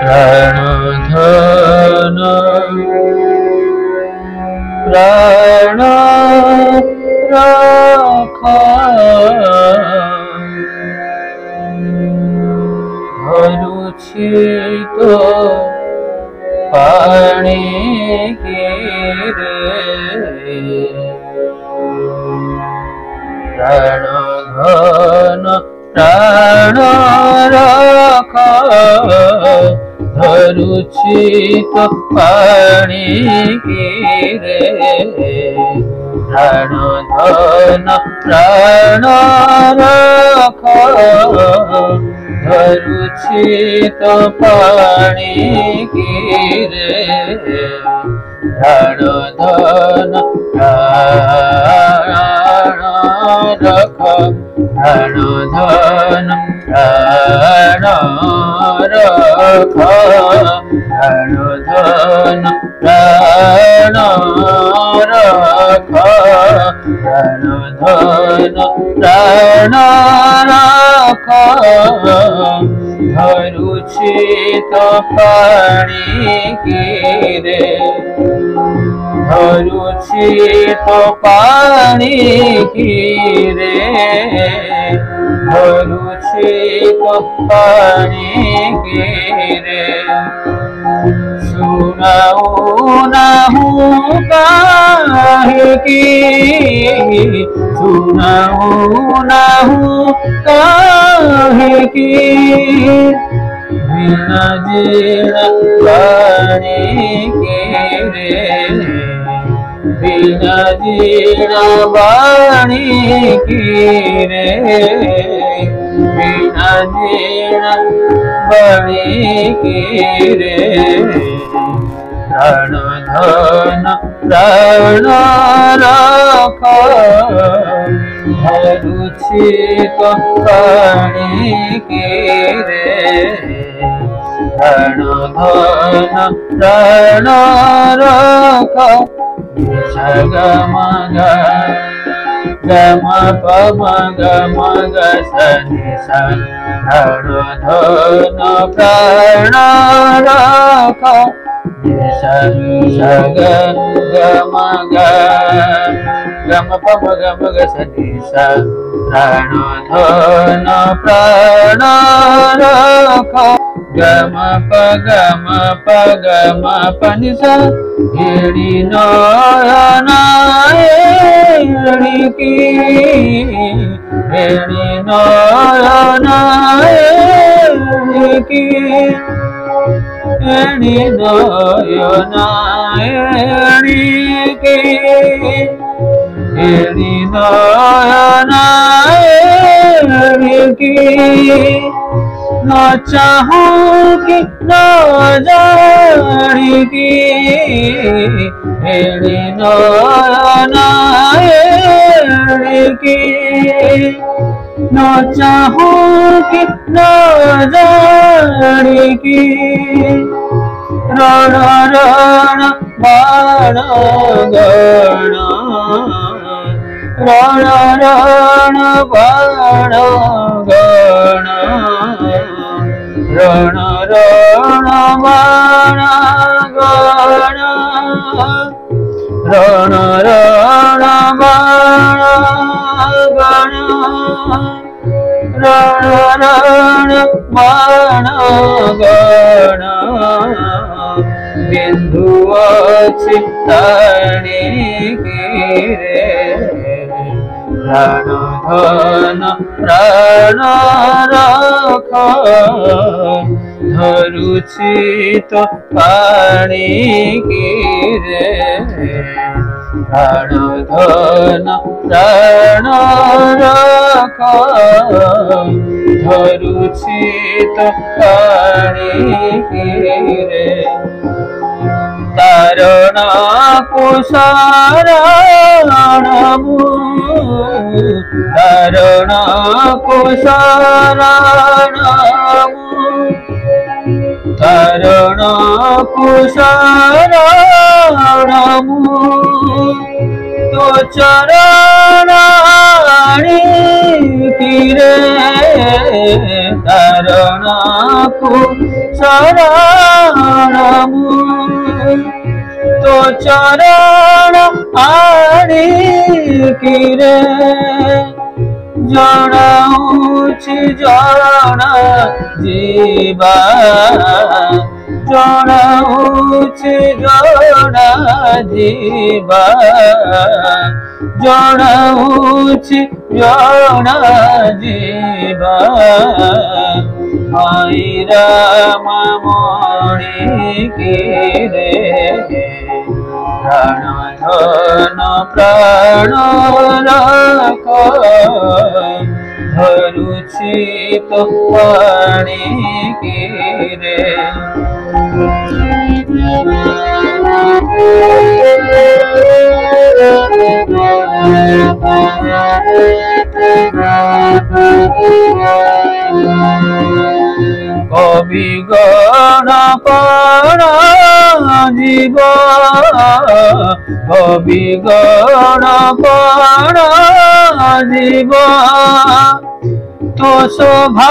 रणधन प्राण रख धरुछि तो पानी रे रणधन प्राण रख धरुछि तो पानी रे रणधन प्राण रख धरुछि तो पानी रे रणधन प्राण रख रणधन प्राण रख रणधन प्राण रख रणधन प्राण रख धरुछि तो पानी रे धरुछि तो पानी रे धरुछि तो पानी रे सुनाऊ नाहू काहे की सुनाऊ नाहू काहे की बिना जीना पानी रे बिना जीना पानी रे बिना जीना पानी रे रणधन प्राण रख धरुछि तो पानी रे रणधन प्राण रख सगमग गम पम गम ग सनि सा रणधन प्राण रख सग गम गम पम गम ग सनि सा रणधन प्राण रख गम प गम पनि सा एड़ी नयना एड़ी की एड़ी नयना एड़ी की एड़ी नयना एड़ी की एड़ी नयना एड़ी की न चाहूं कि न जानी की एड़ी नयना एड़ी की न चाहूं कि न जानी की रण रण बाण गण रण रण बाण गण रण रण बाण गण रण रण बाण गण रण रण बाण गण बिंदु अछि ताणी रे रणधन प्राण रख धरुछि तो पानी रे रणधन प्राण रख धरुछि तो पानी रे तारण कुशरणमु तारण कुशरणमु तारण कुशरणमु तो चरणाणी रे तारणकु शरणमु तो चरण आड़िकिरे जणाउछि जणा जीवा जणाउछि जणा जीवा जणाउछि जणा जीवा आई राम मणिकिरे प्राण धन प्राण रख धरुछि तो पाणिकिरे कवि गण पण जीव कवि गण पण जीव तो शोभा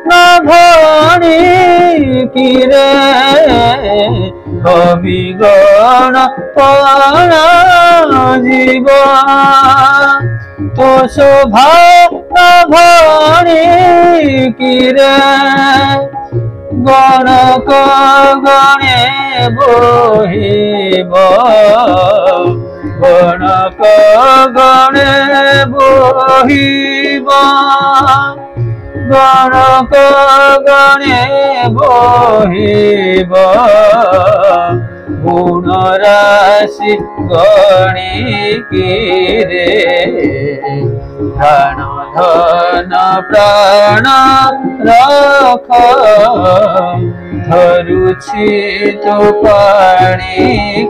न भणी किरे कवि गण पण जीव तो शोभा न भणी किरे गणक गणे बोहिब गणक गणे बोहिब गणक गणे बोहिब गुण राशि गणिकिरे प्राण धन प्राण रख धरुछि तो पाणिकिरे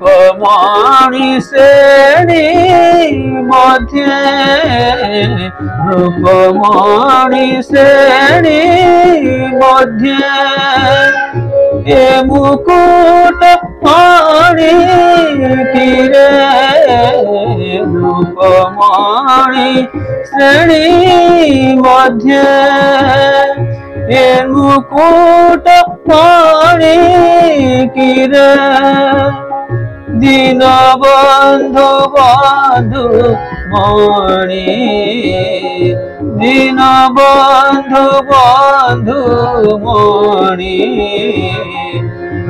रूपमणि श्रेणी मध्ये रूपमणि श्रेणी मध्ये ए मुकुट माणिकिरे रूपमणि श्रेणी मध्ये ए मुकुट माणिकिरे दीन बंधु बंधु मणि दीन बंधु बंधु मणि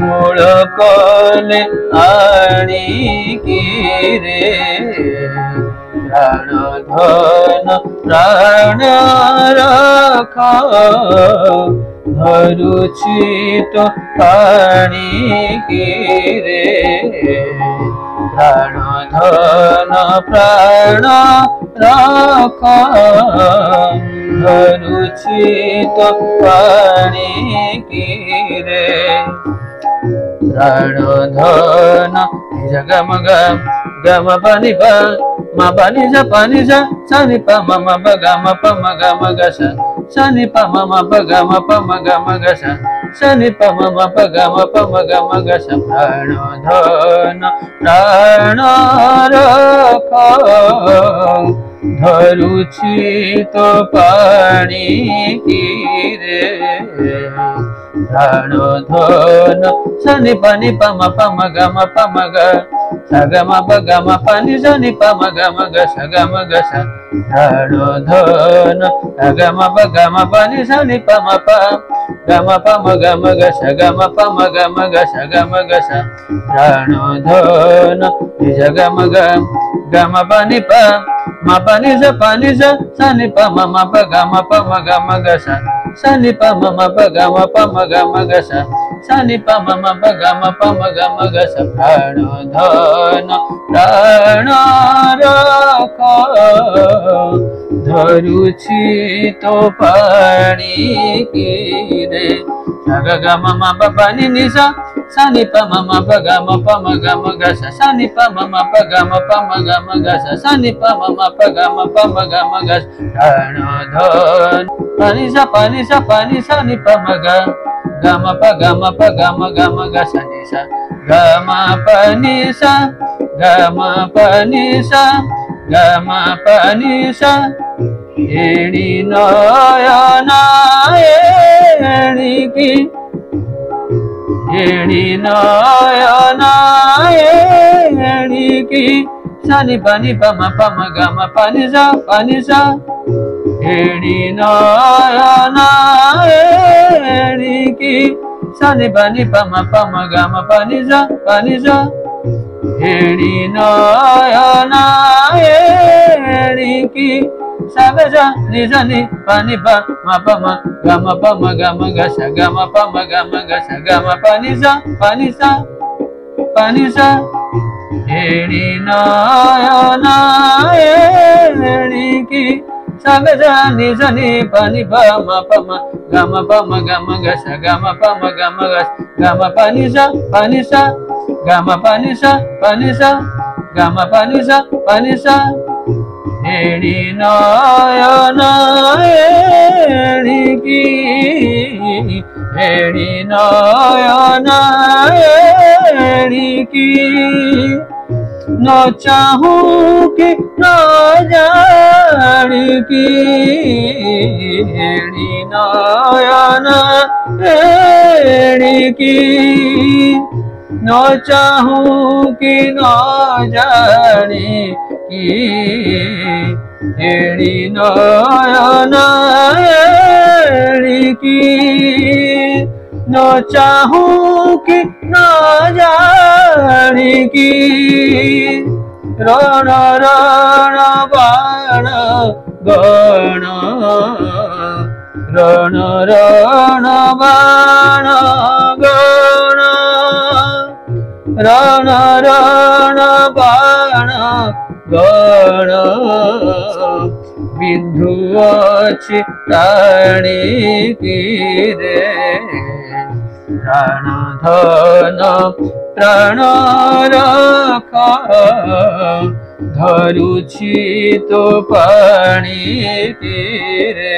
मूल कले आणिकिरे प्राण धन प्राण रख धरुछि तो पाणिकिरे प्राण धन प्राण रख धरुछि तो पाणिकिरे प्राण धन जगम गम गम पनि प म पनि ज पनि ज सनि प म म प ग म प म ग म ग स सनि प म म प ग म प म ग म ग स सनि प म म प ग म प म ग म ग स प्राण धन प्राण रख धरुछि तो पाणिकिरे प्राण धन सनि पनि प म ग म प म ग स ग म प ग म प नि स नि प म ग म ग स ग म ग स प्राण धन ग म प ग म प नि स नि प म प ग म प म ग म ग स ग म प म ग म ग स ग म ग स प्राण धन ज ग म प नि प म प नि स स नि प म प ग म प म ग म ग स स नि प म प ग म प म ग म ग स स नि प म प ग म प म ग म ग स प्राण धन प्राण रख धरुछि तो पानी की रे सा ग ग म म प प नि नि सा सा नि प म म प ग म प म ग म ग सा नि प म म प ग म प म ग म ग सा नि प म म प ग म प म ग म ग धन धन पानी सा नि प म ग ग म प ग म प ग म ग म ग सा नि सा ग म प नि सा ग म प नि सा ग म प नि सा एणी नयना एणिकी एणी नयना एणिकी सा नि प म ग म प नि सा एणी नयना एणिकी सा नि प म ग म प नि सा एणी नयना एणिकी सा ग सा नि प नि प म प म ग म प म ग म ग सा ग म प म ग म ग सा ग म प नि सा एणी नयना एणिकी सा ग सा नि प नि प म प म ग म प म ग म ग सा ग म प म ग म ग ग म प नि सा ग म प नि सा ग म प नि सा एणी नयना एणिकी एणी नयना एणिकी न चाहूं कि न जानिकी एणी नयना एणिकी न चाहूं कि न जानिकी एणी नयना एणिकी न चाहूं कि न जानिकी रण रण बाण गण रण रण बाण गण रण रण बाण गण बिंदु अछि टाणिकी रे प्राण धन प्राण रख धरुछि तो पाणिकी रे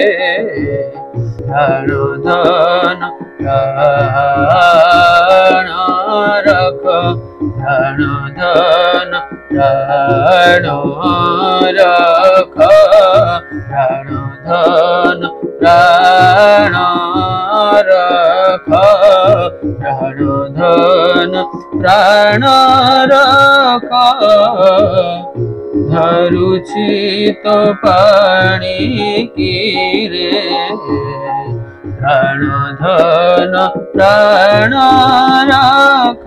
प्राण धन प्राण रख प्राण धन प्राण रख प्राण धन प्राण रख प्राण धन प्राण रख धरुछि तो पाणिकी रे प्राण धन प्राण रख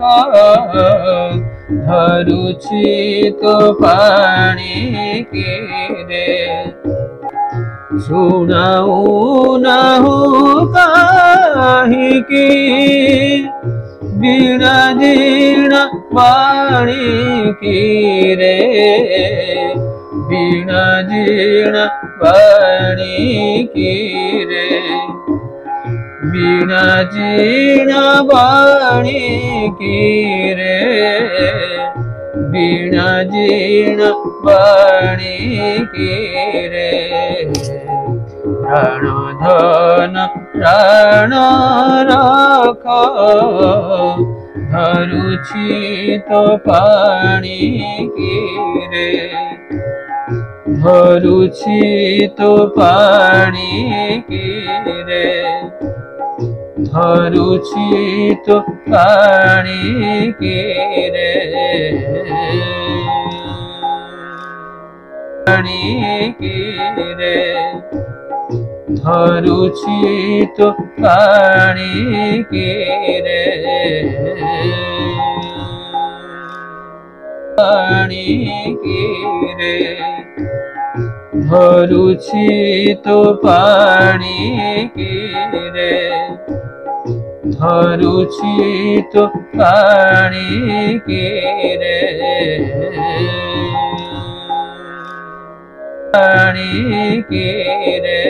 धरुछि तो पाणिकी रे सुनाऊ नाहु काहिकी बीणा जीर्ण वाणिकी रे बीणा जीर्ण वाणिकी रे बीणा जीर्ण वाणिकी रे बीणा जीर्ण वाणिकी रे प्राण धन प्राण रख धरुछि तो पाणिकी रे धरुछि तो पाणिकी रे धरुछि तो पाणिकी रे पाणिकी रे धरुछि तो पाणिकी रे पाणिकी रे धरुछि तो पाणिकी रे धरुछि तो पाणिकी रे पानी की रे।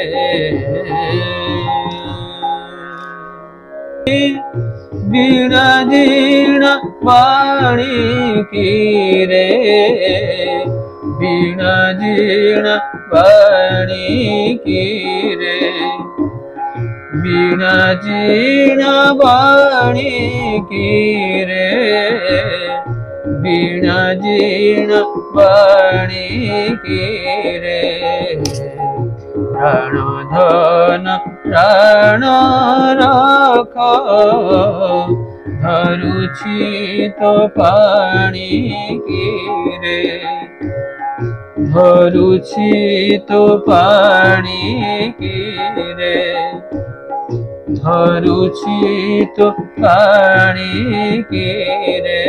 बीणा जीर्ण पानी की रे, बीणा जीर्ण पानी की रे, बीणा जीर्ण पानी की रे, बीणा जीर्ण पानी की रे। प्राण धन प्राण रख धरुछि तो पानी की रे, धरुछि तो पानी की रे, धरुछि तो पानी की रे।